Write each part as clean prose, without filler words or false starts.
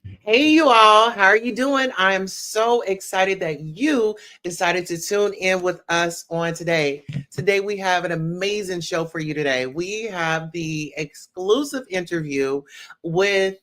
Hey, you all, how are you doing? I am so excited that you decided to tune in with us on today. Today, we have an amazing show for you today. We have the exclusive interview with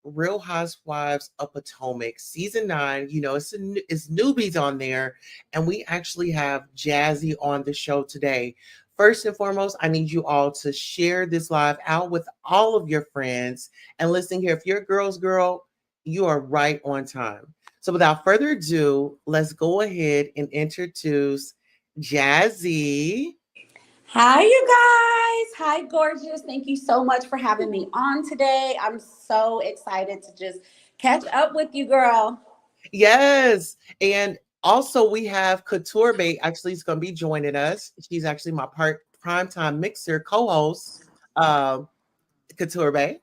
Real Housewives of Potomac, season 9. It's newbies on there, and we actually have Jassi on the show today. First and foremost, I need you all to share this live out with all of your friends. And listen here, if you're a girl's girl, you are right on time. So without further ado, let's go ahead and introduce Jassi. Hi, you guys. Hi, gorgeous. Thank you so much for having me on today. I'm so excited to just catch up with you, girl. Yes. And also we have Couture Bay actually is going to be joining us. She's actually my primetime mixer co-host, um, Couture Bay.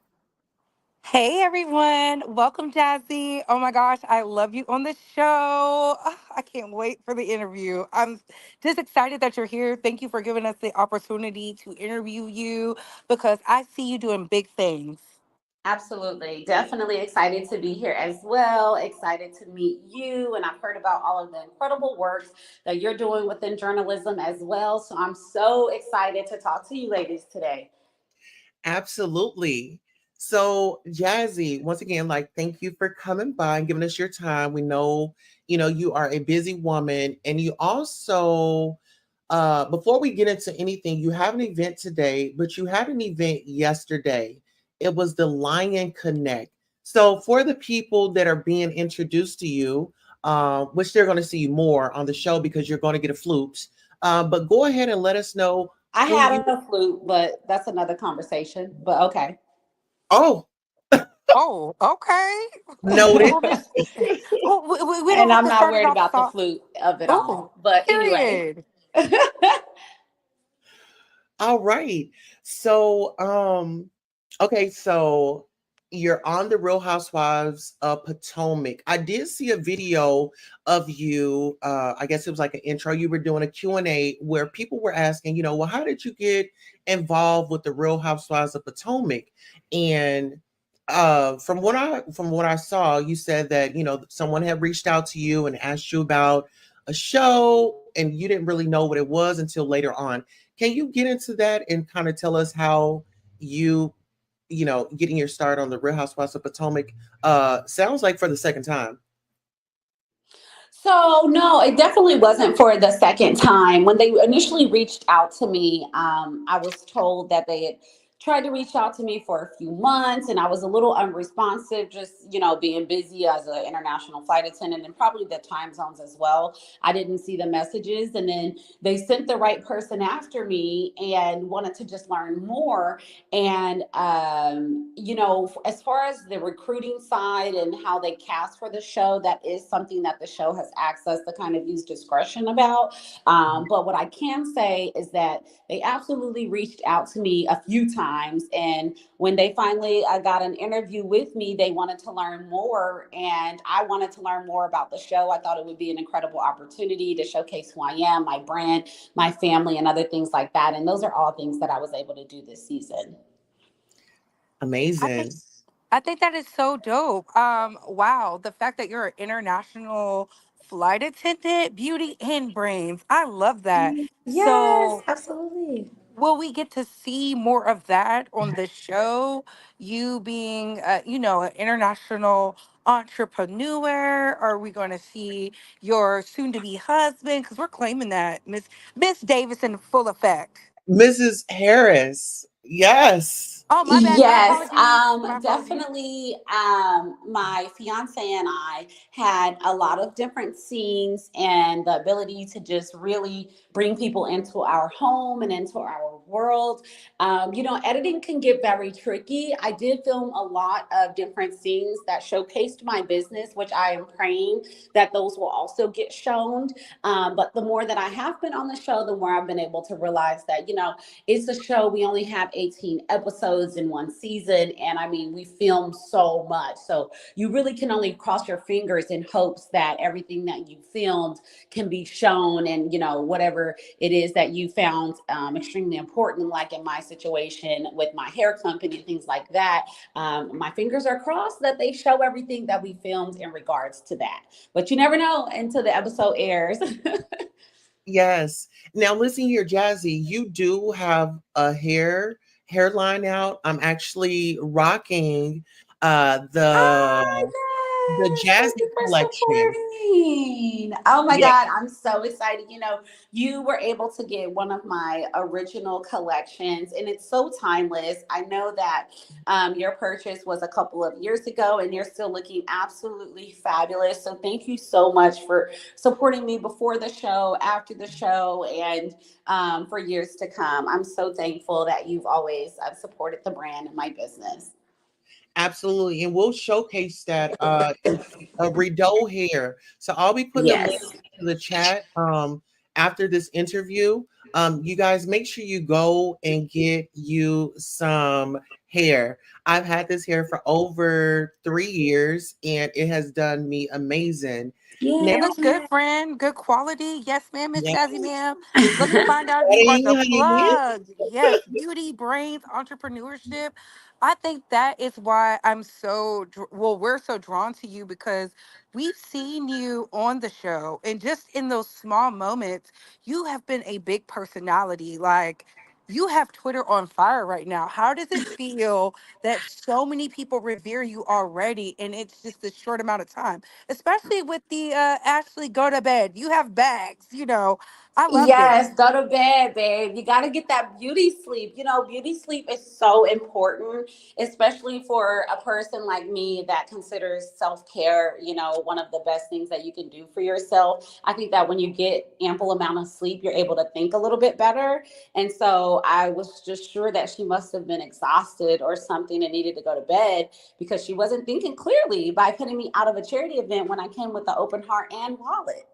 Hey everyone, welcome Jazzy. Oh my gosh, I love you on the show. I can't wait for the interview. I'm just excited that you're here. Thank you for giving us the opportunity to interview you because I see you doing big things. Absolutely. Definitely excited to be here as well. Excited to meet you. And I've heard about all of the incredible works that you're doing within journalism as well. So I'm so excited to talk to you ladies today. Absolutely. So, Jazzy, once again, like, thank you for coming by and giving us your time. We know, you are a busy woman, and you also, before we get into anything, you have an event today, but you had an event yesterday. It was the Lion Connect. So, for the people that are being introduced to you, which they're going to see more on the show because you're going to get a flute, but go ahead and let us know I who had you. a flute, but that's another conversation. But okay. Oh, Oh, okay. noted. Well, we don't And have I'm to not start it worried off about the soft. flute of it Oh, all. But anyway. period. All right. So, okay, so you're on the Real Housewives of Potomac. I did see a video of you. I guess it was like an intro. You were doing a Q&A where people were asking, well, how did you get involved with the Real Housewives of Potomac? And from what I saw, you said that, someone had reached out to you and asked you about a show and you didn't really know what it was until later on. Can you get into that and kind of tell us how you, getting your start on the Real Housewives of Potomac sounds like for the second time? So no, it definitely wasn't for the second time. When they initially reached out to me, I was told that they had tried to reach out to me for a few months, and I was a little unresponsive, just being busy as an international flight attendant, and probably the time zones as well. I didn't see the messages, and then they sent the right person after me and wanted to just learn more. And as far as the recruiting side and how they cast for the show, that is something that the show has asked us to kind of use discretion about. But what I can say is that they absolutely reached out to me a few times, and when they finally got an interview with me, they wanted to learn more, and I wanted to learn more about the show. I thought it would be an incredible opportunity to showcase who I am, my brand, my family, and other things like that. And those are all things that I was able to do this season. I think Amazing. I think that is so dope. Wow, the fact that you're an international flight attendant, beauty and brains. I love that. Yes, So absolutely. will we get to see more of that on the show? You being, an international entrepreneur? Are we going to see your soon-to-be husband? Because we're claiming that Miss Davis in full effect. Mrs. Harris. Yes. Oh, my bad. My Yes, apologies. My apologies. definitely. My fiance and I had a lot of different scenes and the ability to just really bring people into our home and into our world. Editing can get very tricky. I did film a lot of different scenes that showcased my business, which I am praying that those will also get shown. But the more that I have been on the show, the more I've been able to realize that, it's a show. We only have 18 episodes. episodes in one season. And I mean, we filmed so much. So you really can only cross your fingers in hopes that everything that you filmed can be shown, and, whatever it is that you found extremely important, like in my situation with my hair company, things like that. My fingers are crossed that they show everything that we filmed in regards to that. But you never know until the episode airs. Yes. Now listen here, Jazzy, you do have a hairline out. I'm actually rocking Ah, the yes. Thank Jazzy you for collection. supporting. Oh my Yeah. God, I'm so excited. You were able to get one of my original collections, and it's so timeless. I know that your purchase was a couple of years ago, and you're still looking absolutely fabulous. So thank you so much for supporting me before the show, after the show, and for years to come. I'm so thankful that you've always supported the brand and my business. Absolutely. And we'll showcase that. It's a Rideaux hair. So I'll be putting the link Yes. to the chat after this interview. You guys make sure you go and get you some hair. I've had this hair for over 3 years and it has done me amazing. Now, It looks good, Yeah. friend. Good quality. Yes, ma'am, Miss yeah, Jazzy, ma'am. Let me find out you are honey, the honey. plug. Yes, beauty, brains, entrepreneurship. I think that is why I'm so, well, we're so drawn to you because we've seen you on the show. And just in those small moments, you have been a big personality. Like, you have Twitter on fire right now. How does it feel that so many people revere you already and it's just a short amount of time? Especially with the Ashley go to bed. You have bags. I love this. Yes, go to bed, babe. You got to get that beauty sleep. Beauty sleep is so important, especially for a person like me that considers self care, one of the best things that you can do for yourself. I think that when you get ample amount of sleep, you're able to think a little bit better. And so I was just sure that she must have been exhausted or something and needed to go to bed because she wasn't thinking clearly by putting me out of a charity event when I came with the open heart and wallet.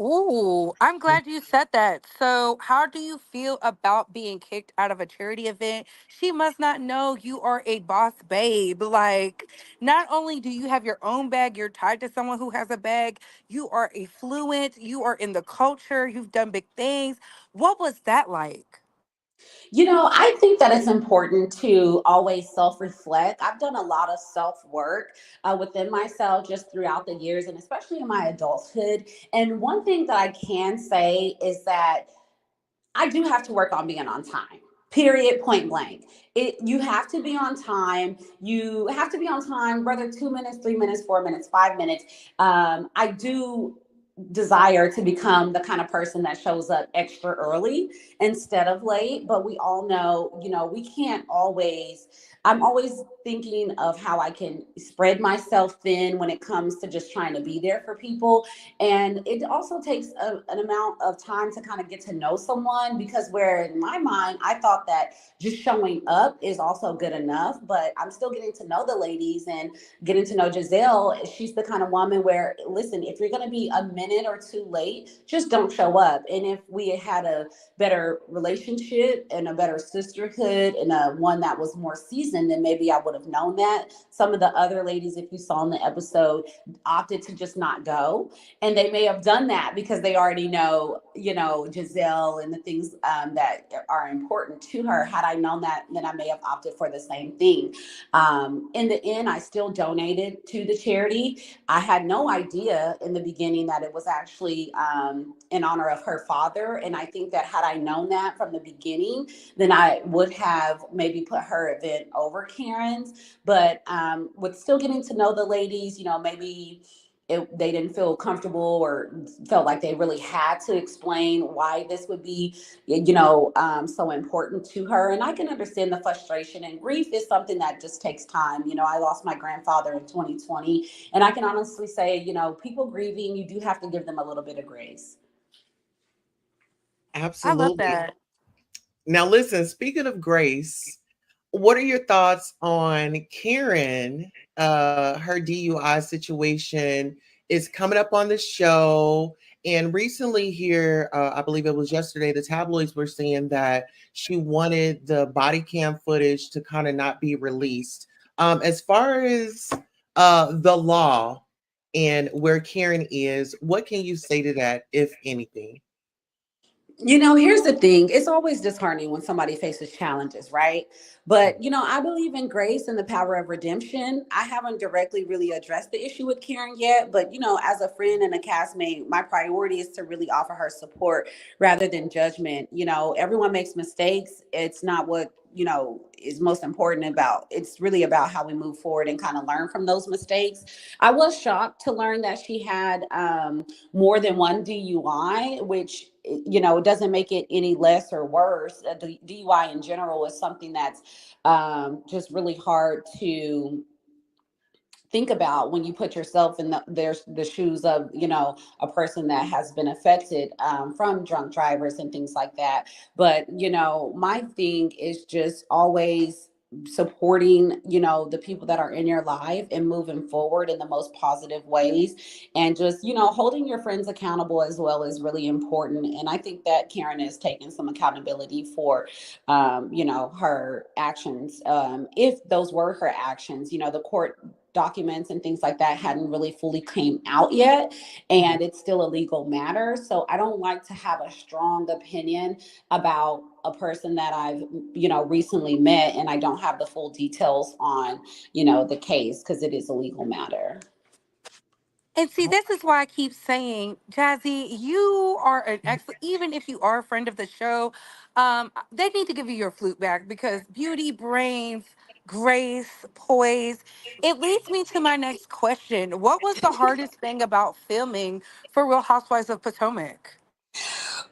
Ooh, I'm glad you said that. So, how do you feel about being kicked out of a charity event? She must not know you are a boss babe. Like, not only do you have your own bag, you're tied to someone who has a bag, you are affluent, you are in the culture, you've done big things. What was that like? I think that it's important to always self reflect. I've done a lot of self work within myself just throughout the years, and especially in my adulthood. And one thing that I can say is that I do have to work on being on time. Period, point blank. You have to be on time. You have to be on time, whether 2 minutes, 3 minutes, 4 minutes, 5 minutes. I do desire to become the kind of person that shows up extra early instead of late, but we all know, we can't always. I'm always thinking of how I can spread myself thin when it comes to just trying to be there for people. And it also takes an amount of time to kind of get to know someone, because where in my mind I thought that just showing up is also good enough, but I'm still getting to know the ladies and getting to know Gizelle. She's the kind of woman where, listen, if you're going to be a minute or two late, just don't show up. And if we had a better relationship and a better sisterhood and a one that was more seasoned, then maybe I would have known that. Some of the other ladies, if you saw in the episode, opted to just not go, and they may have done that because they already know, Gizelle and the things that are important to her. Had I known that, then I may have opted for the same thing. In the end, I still donated to the charity. I had no idea in the beginning that it was actually in honor of her father. And I think that had I known that from the beginning, then I would have maybe put her event over Karen's. But with still getting to know the ladies, maybe they didn't feel comfortable or felt like they really had to explain why this would be, so important to her. And I can understand the frustration, and grief is something that just takes time. I lost my grandfather in 2020, and I can honestly say, people grieving, you do have to give them a little bit of grace. I love Absolutely. that. Now, listen, speaking of grace, what are your thoughts on Karen? Her DUI situation is coming up on the show, And recently, here, I believe it was yesterday, the tabloids were saying that she wanted the body cam footage to kind of not be released. As far as the law and where Karen is, what can you say to that, if anything? Here's the thing. It's always disheartening when somebody faces challenges, right? But, I believe in grace and the power of redemption. I haven't directly really addressed the issue with Karen yet, but, as a friend and a castmate, my priority is to really offer her support rather than judgment. Everyone makes mistakes. It's not what, is most important about. It's really about how we move forward and kind of learn from those mistakes. I was shocked to learn that she had more than one DUI, which doesn't make it any less or worse. The DUI in general is something that's just really hard to think about when you put yourself in the shoes of a person that has been affected from drunk drivers and things like that. But my thing is just always supporting the people that are in your life and moving forward in the most positive ways, and just holding your friends accountable as well is really important. And I think that Karen is taking some accountability for her actions, if those were her actions. The court documents and things like that hadn't really fully came out yet, and it's still a legal matter. So I don't like to have a strong opinion about a person that I've recently met and I don't have the full details on the case, because it is a legal matter. And see, this is why I keep saying, Jazzy, you are an excellent, even if you are a friend of the show, they need to give you your flute back because beauty, brains, grace, poise. It leads me to my next question. What was the hardest thing about filming for Real Housewives of Potomac?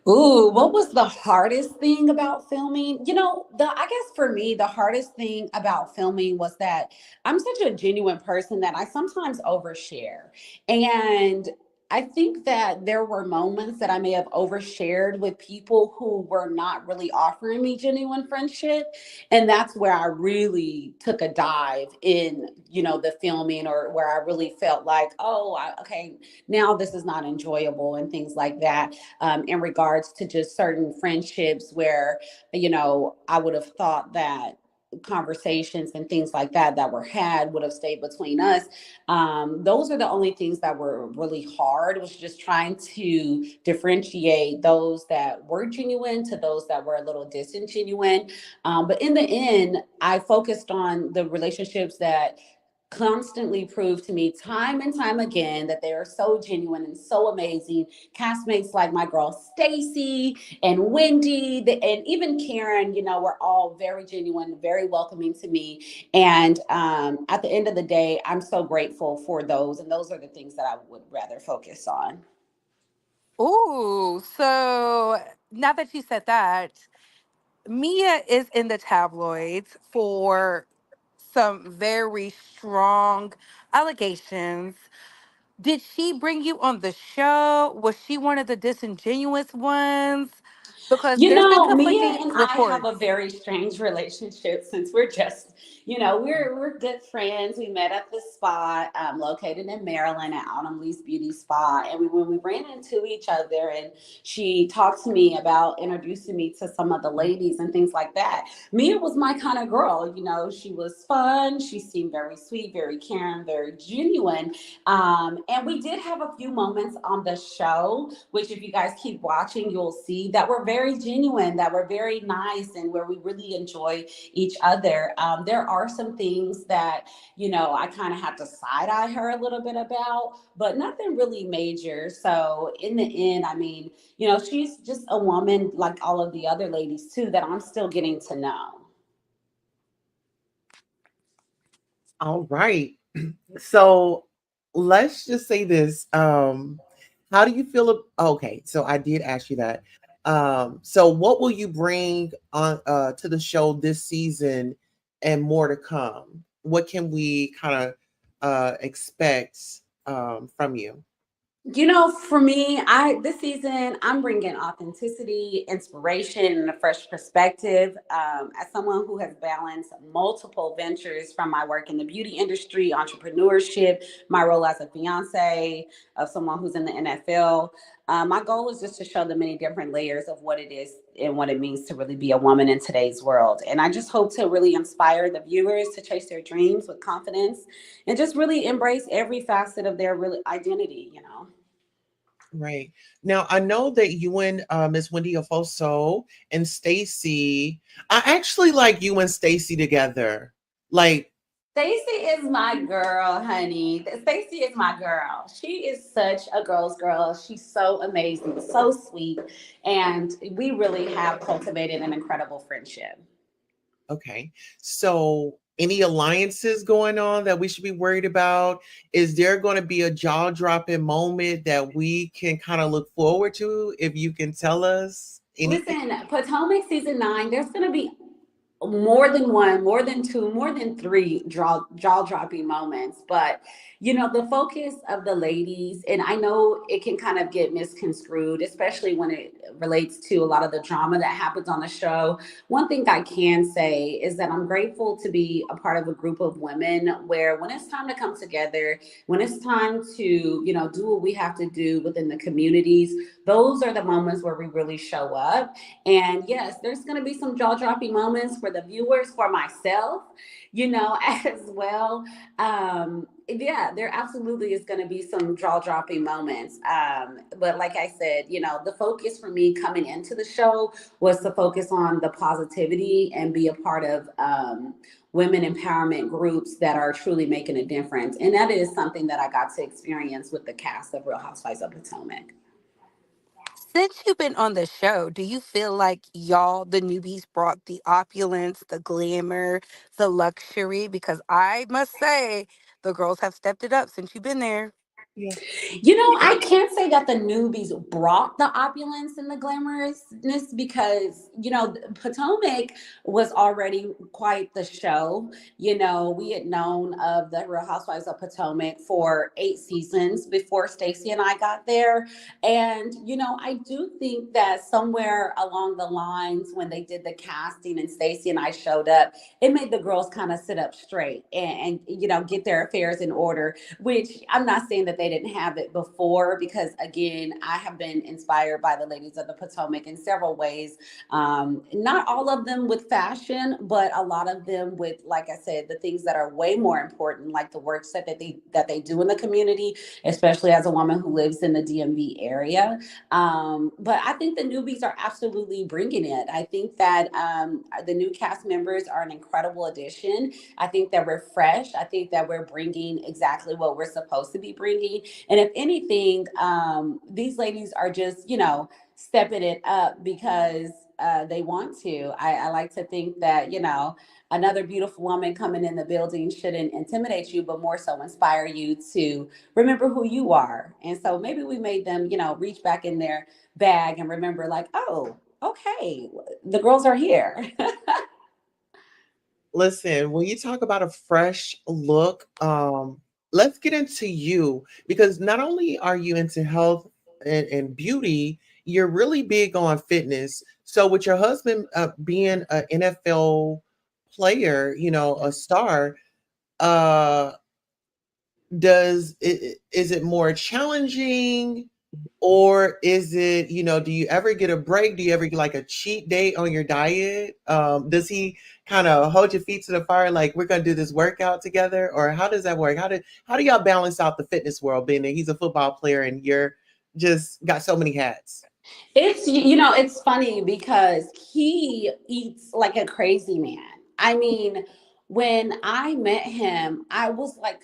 Ooh, what was the hardest thing about filming? I guess for me, the hardest thing about filming was that I'm such a genuine person that I sometimes overshare. And I think that there were moments that I may have overshared with people who were not really offering me genuine friendship. And that's where I really took a dive in, the filming, or where I really felt like, oh, okay, now this is not enjoyable and things like that, in regards to just certain friendships where, I would have thought that conversations and things like that were had would have stayed between us. Those are the only things that were really hard, was just trying to differentiate those that were genuine to those that were a little disingenuine. But in the end, I focused on the relationships that constantly prove to me time and time again that they are so genuine and so amazing. Castmates like my girl Stacy and Wendy, and even Karen, were all very genuine, very welcoming to me. And at the end of the day, I'm so grateful for those. And those are the things that I would rather focus on. Ooh, so now that you said that, Mia is in the tabloids for some very strong allegations. Did she bring you on the show? Was she one of the disingenuous ones? Because there's been Mia conflicting and I have a reports. very strange relationship, since we're just, we're good friends. We met at the spot located in Maryland at Autumn Lee's Beauty Spa. And when we ran into each other, and she talked to me about introducing me to some of the ladies and things like that, Mia was my kind of girl. She was fun. She seemed very sweet, very caring, very genuine. And we did have a few moments on the show, which if you guys keep watching, you'll see that were very genuine, that were very nice, and where we really enjoy each other. There are some things that, I kind of have to side eye her a little bit about, but nothing really major. So in the end, I mean, she's just a woman like all of the other ladies too, that I'm still getting to know. All right. So let's just say this. How do you feel? Okay, so I did ask you that. So what will you bring on to the show this season and more to come? What can we kind of expect from you? For me, I this season I'm bringing authenticity, inspiration, and a fresh perspective. As someone who has balanced multiple ventures from my work in the beauty industry, entrepreneurship, my role as a fiance of someone who's in the NFL, my goal is just to show the many different layers of what it is and what it means to really be a woman in today's world. And I just hope to really inspire the viewers to chase their dreams with confidence and just really embrace every facet of their real identity. Right. Now, I know that you and Miss Wendy Afoso and Stacy, I actually like you and Stacy together. Like, Stacy is my girl, honey. Stacy is my girl. She is such a girl's girl. She's so amazing, so sweet, and we really have cultivated an incredible friendship. okay. So, any alliances going on that we should be worried about? Is there going to be a jaw dropping moment that we can kind of look forward to? If you can tell us anything. Listen, Potomac season 9, there's going to be more than one, more than two, more than three jaw dropping moments. But the focus of the ladies, and I know it can kind of get misconstrued, especially when it relates to a lot of the drama that happens on the show. One thing I can say is that I'm grateful to be a part of a group of women where when it's time to come together, when it's time to, do what we have to do within the communities, those are the moments where we really show up. And yes, there's going to be some jaw dropping moments for the viewers, for myself, as well. Yeah, there absolutely is going to be some jaw dropping moments. But like I said, the focus for me coming into the show was to focus on the positivity and be a part of women empowerment groups that are truly making a difference. And that is something that I got to experience with the cast of Real Housewives of Potomac. Since you've been on the show, do you feel like y'all, the newbies, brought the opulence, the glamour, the luxury? Because I must say, the girls have stepped it up since you've been there. Yeah. I can't say that the newbies brought the opulence and the glamorousness because, Potomac was already quite the show. We had known of the Real Housewives of Potomac for 8 seasons before Stacey and I got there. And, I do think that somewhere along the lines when they did the casting and Stacey and I showed up, it made the girls kind of sit up straight and get their affairs in order, which I'm not saying that they didn't have it before, because again, I have been inspired by the ladies of the Potomac in several ways. Not all of them with fashion, but a lot of them with, like I said, the things that are way more important, like the works that they do in the community, especially as a woman who lives in the DMV area. But I think the newbies are absolutely bringing it. I think that the new cast members are an incredible addition. I think that we're fresh. I think that we're bringing exactly what we're supposed to be bringing. And if anything, these ladies are just, stepping it up because they want to. I like to think that, another beautiful woman coming in the building shouldn't intimidate you, but more so inspire you to remember who you are. And so maybe we made them, reach back in their bag and remember, like, oh, okay, the girls are here. Listen, when you talk about a fresh look, let's get into you because not only are you into health and beauty, you're really big on fitness. So, with your husband being an NFL player, a star, uh, is it more challenging? Or is it, do you ever get a break? Do you ever get like a cheat day on your diet? Does he kind of hold your feet to the fire, like we're gonna do this workout together? Or how does that work? How do y'all balance out the fitness world, being that he's a football player and you're just got so many hats? It's funny because he eats like a crazy man. I mean, when I met him, I was like,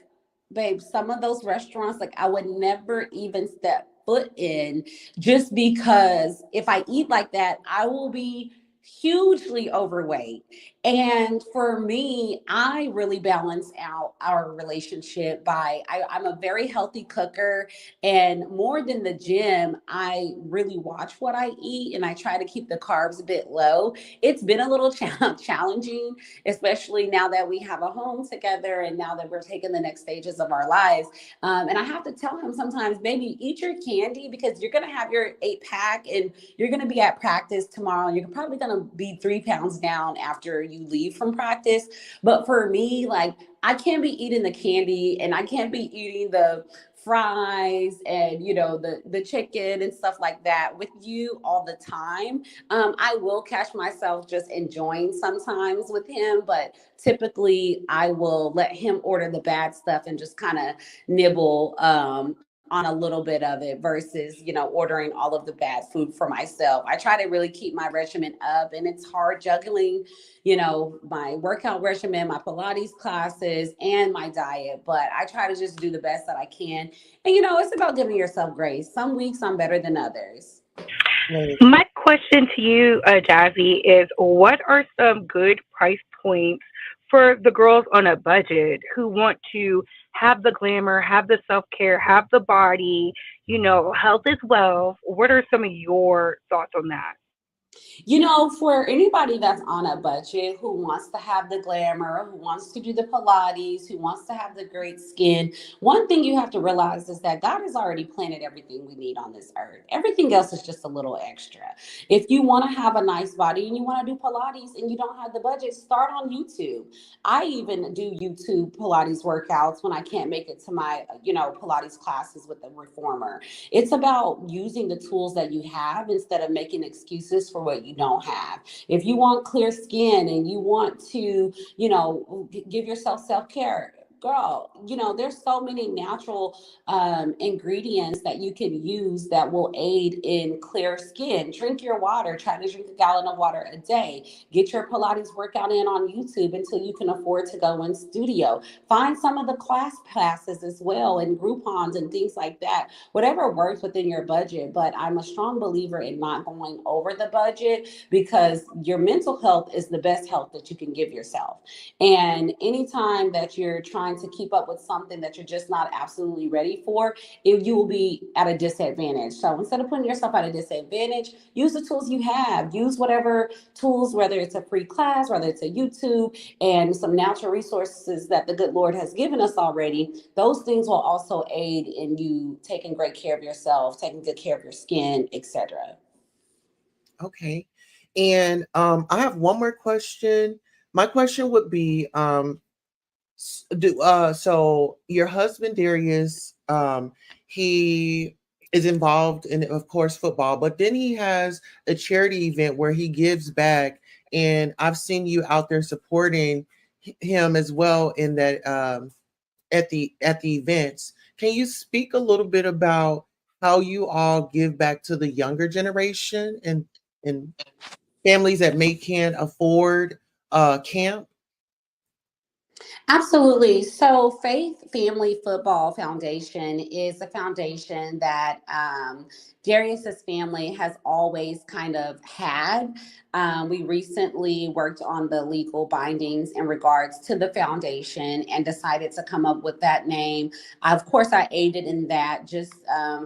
babe, some of those restaurants, like, I would never even step foot in, just because if I eat like that, I will be hugely overweight. And for me, I really balance out our relationship by I'm a very healthy cooker. And more than the gym, I really watch what I eat and I try to keep the carbs a bit low. It's been a little challenging, especially now that we have a home together and now that we're taking the next stages of our lives. And I have to tell him sometimes, baby, eat your candy because you're going to have your 8 pack and you're going to be at practice tomorrow. You're probably going to be 3 pounds down after you leave from practice. But for me, like, I can't be eating the candy and I can't be eating the fries and the chicken and stuff like that with you all the time. I will catch myself just enjoying sometimes with him, but typically I will let him order the bad stuff and just kind of nibble on a little bit of it versus ordering all of the bad food for myself. I try to really keep my regimen up, and it's hard juggling my workout regimen, my Pilates classes, and my diet. But I try to just do the best that I can. And it's about giving yourself grace. Some weeks I'm better than others. Right. My question to you, Jazzy, is what are some good price points for the girls on a budget who want to have the glamour, have the self care, have the body, health is wealth? What are some of your thoughts on that? For anybody that's on a budget who wants to have the glamour, who wants to do the Pilates, who wants to have the great skin, one thing you have to realize is that God has already planted everything we need on this earth. Everything else is just a little extra. If you want to have a nice body and you want to do Pilates and you don't have the budget, start on YouTube. I even do YouTube Pilates workouts when I can't make it to my, Pilates classes with the reformer. It's about using the tools that you have instead of making excuses for what you don't have. If you want clear skin and you want to, give yourself self-care, girl, there's so many natural ingredients that you can use that will aid in clear skin. Drink your water. Try to drink a gallon of water a day. Get your Pilates workout in on YouTube until you can afford to go in studio. Find some of the class passes as well and Groupons and things like that. Whatever works within your budget. But I'm a strong believer in not going over the budget because your mental health is the best health that you can give yourself. And anytime that you're trying to keep up with something that you're just not absolutely ready for, you will be at a disadvantage. So instead of putting yourself at a disadvantage, use the tools you have. Use whatever tools, whether it's a free class, whether it's a YouTube, and some natural resources that the good Lord has given us already. Those things will also aid in you taking great care of yourself, taking good care of your skin, etc. Okay. And I have one more question. My question would be so your husband Darius, he is involved in, of course, football, but then he has a charity event where he gives back, and I've seen you out there supporting him as well in that at the events. Can you speak a little bit about how you all give back to the younger generation and families that may can't afford camp? Absolutely. So, Faith Family Football Foundation is a foundation that Darius's family has always kind of had. We recently worked on the legal bindings in regards to the foundation and decided to come up with that name. Of course, I aided in that just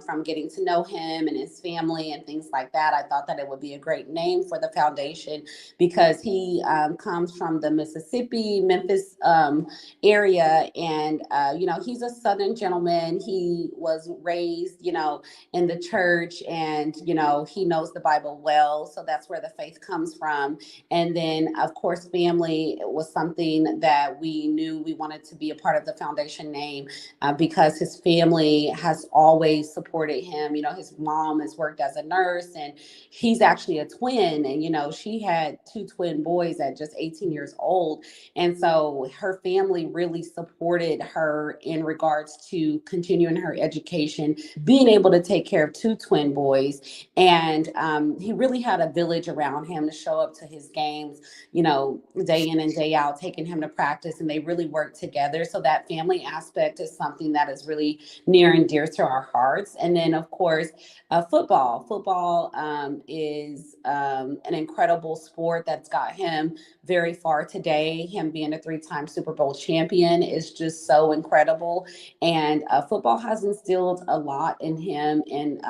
from getting to know him and his family and things like that. I thought that it would be a great name for the foundation because he comes from the Mississippi, Memphis area. And, he's a Southern gentleman. He was raised, in the church and, he knows the Bible well. So that's where the faith comes from. And then, of course, family was something that we knew we wanted to be a part of the foundation name because his family has always supported him. His mom has worked as a nurse and he's actually a twin. And, she had two twin boys at just 18 years old. And so her family family really supported her in regards to continuing her education, being able to take care of two twin boys. And he really had a village around him to show up to his games, day in and day out, taking him to practice. And they really worked together. So that family aspect is something that is really near and dear to our hearts. And then, of course, football. Football is an incredible sport that's got him very far today. Him being a three-time Super Bowl champion is just so incredible. And football has instilled a lot in him and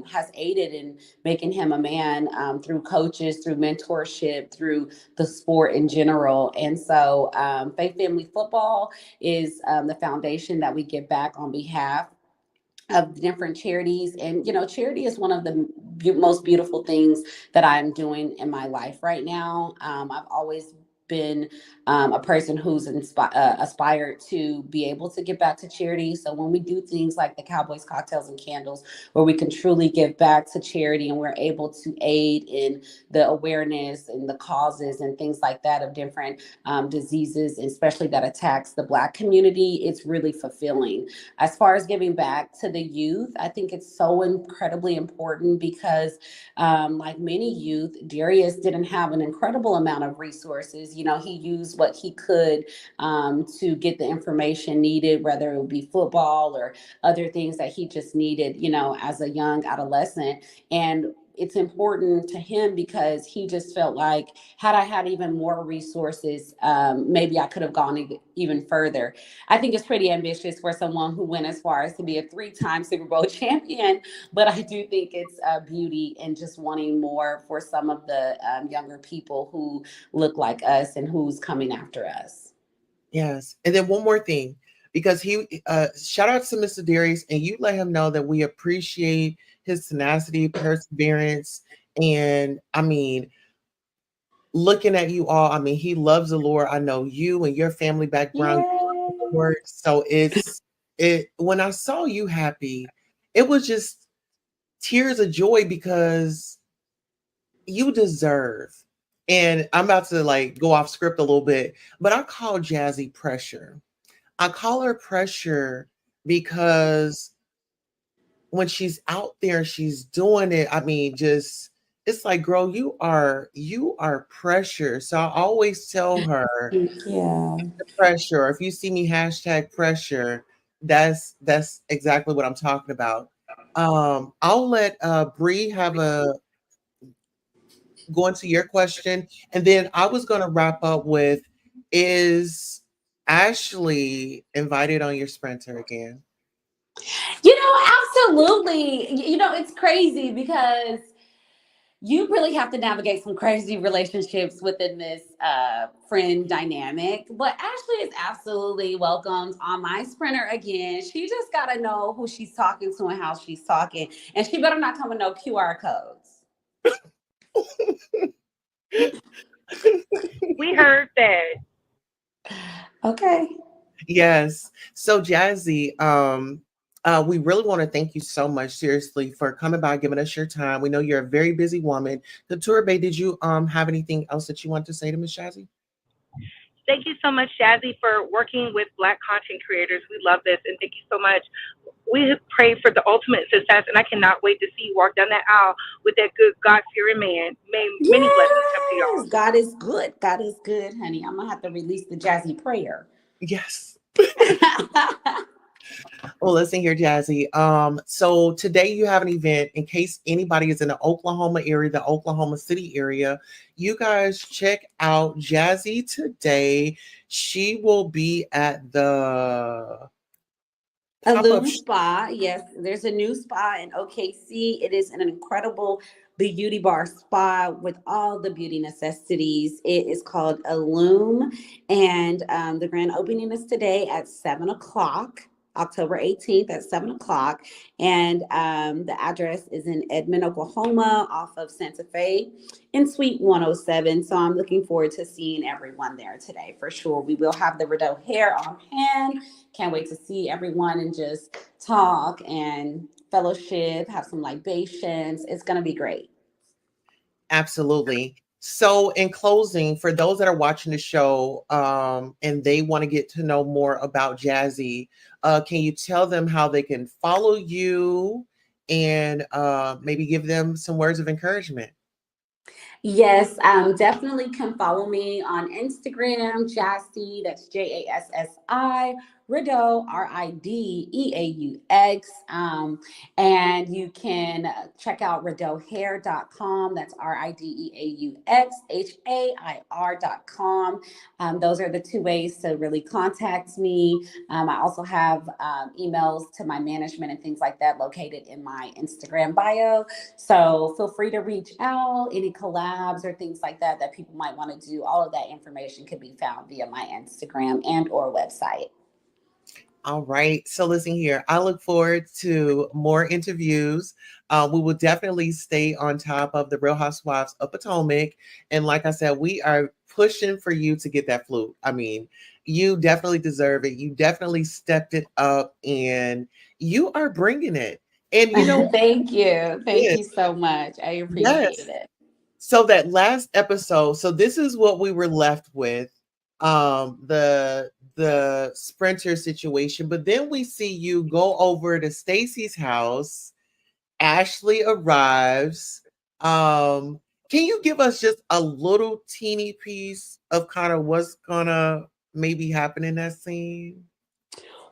has aided in making him a man through coaches, through mentorship, through the sport in general. And so Faith Family Football is the foundation that we give back on behalf of different charities. And charity is one of the most beautiful things that I'm doing in my life right now. I've always been a person who's aspired to be able to give back to charity. So when we do things like the Cowboys Cocktails and Candles, where we can truly give back to charity and we're able to aid in the awareness and the causes and things like that of different diseases, especially that attacks the Black community, it's really fulfilling. As far as giving back to the youth, I think it's so incredibly important because like many youth, Darius didn't have an incredible amount of resources. He used what he could to get the information needed, whether it would be football or other things that he just needed, as a young adolescent. And it's important to him because he just felt like, had I had even more resources, maybe I could have gone even further. I think it's pretty ambitious for someone who went as far as to be a three-time Super Bowl champion, but I do think it's beauty and just wanting more for some of the younger people who look like us and who's coming after us. Yes. And then one more thing, because he shout out to Mr. Darius, and you let him know that we appreciate his tenacity, perseverance, and I mean, looking at you all, I mean, he loves the Lord. I know you and your family background, Yay. Lord. So it when I saw you happy, it was just tears of joy because you deserve. And I'm about to like go off script a little bit, but I call Jassi pressure. I call her pressure because when she's out there, she's doing it. I mean, just it's like, girl, you are pressure. So I always tell her Yeah. the pressure. Or if you see me hashtag pressure, that's exactly what I'm talking about. I'll let Bree have a go into your question, and then I was going to wrap up with: is Ashley invited on your sprinter again? Absolutely. It's crazy because you really have to navigate some crazy relationships within this friend dynamic. But Ashley is absolutely welcomed on my sprinter again. She just got to know who she's talking to and how she's talking. And she better not come with no QR codes. We heard that. Okay. Yes. So Jazzy, we really want to thank you so much, seriously, for coming by, giving us your time. We know you're a very busy woman. The tour Bay, did you have anything else that you want to say to Miss Jazzy? Thank you so much, Jassi, for working with Black content creators. We love this, and thank you so much. We pray for the ultimate success, and I cannot wait to see you walk down that aisle with that good God-fearing man. May many blessings come to Yes. y'all. God is good. God is good, honey. I'm going to have to release the Jazzy prayer. Yes. Well, listen here, Jazzy. So today you have an event. In case anybody is in the Oklahoma area, the Oklahoma City area, you guys check out Jazzy today. She will be at the A pop-up. Loom Spa. Yes, there's a new spa in OKC. It is an incredible beauty bar spa with all the beauty necessities. It is called a Loom, and the grand opening is today at 7 o'clock. October 18th at 7 o'clock. And the address is in Edmond, Oklahoma, off of Santa Fe in Suite 107. So I'm looking forward to seeing everyone there today for sure. We will have the Rideaux hair on hand. Can't wait to see everyone and just talk and fellowship, have some libations. It's going to be great. Absolutely. So, in closing, for those that are watching the show and they want to get to know more about Jassi, can you tell them how they can follow you and maybe give them some words of encouragement? Yes, definitely can follow me on Instagram, Jassi, that's Jassi, Rideaux, Rideaux. And you can check out rideauxhair.com. That's RIDEAUXHAIR.com. Those are the two ways to really contact me. I also have emails to my management and things like that located in my Instagram bio. So feel free to reach out, any collabs or things like that that people might want to do. All of that information can be found via my Instagram and or website. All right. So listen here. I look forward to more interviews. We will definitely stay on top of the Real Housewives of Potomac. And like I said, we are pushing for you to get that flute. I mean, you definitely deserve it. You definitely stepped it up and you are bringing it. And you know, Thank you. Thank yes, you so much. I appreciate yes. it. So that last episode, so this is what we were left with. The sprinter situation, but then we see you go over to Stacy's house. Ashley arrives. Can you give us just a little teeny piece of kind of what's gonna maybe happen in that scene?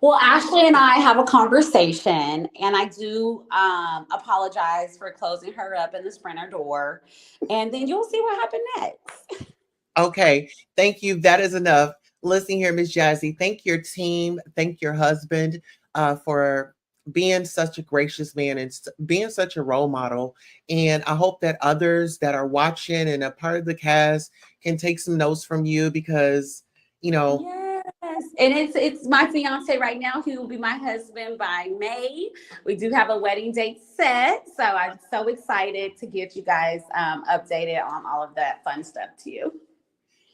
Well, Ashley and I have a conversation, and I do apologize for closing her up in the sprinter door. And then you'll see what happened next. Okay, thank you. That is enough. Listen here, Miss Jassi. Thank your team. Thank your husband for being such a gracious man and being such a role model. And I hope that others that are watching and a part of the cast can take some notes from you because, you know, Yes, and it's my fiance right now. He will be my husband by May. We do have a wedding date set, so I'm so excited to get you guys updated on all of that fun stuff too.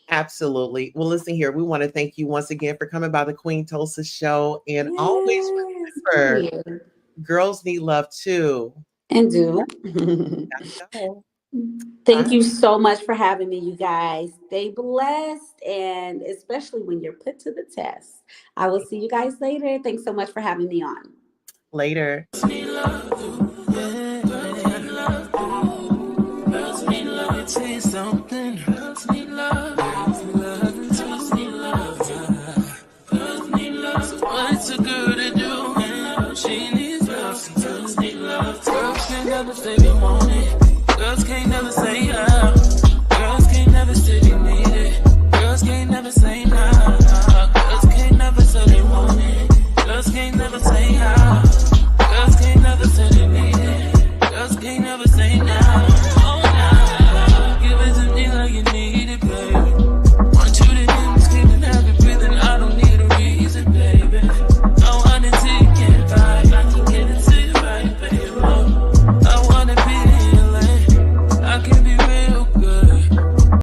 absolutely. Well, listen here. We want to thank you once again for coming by the Queen Tulsa show. And always Yes, remember, here girls need love too. and do. Gotta go. Thank Bye. you so much for having me, you guys. Stay blessed, and especially when you're put to the test. I will see you guys later. Thanks so much for having me on. Later.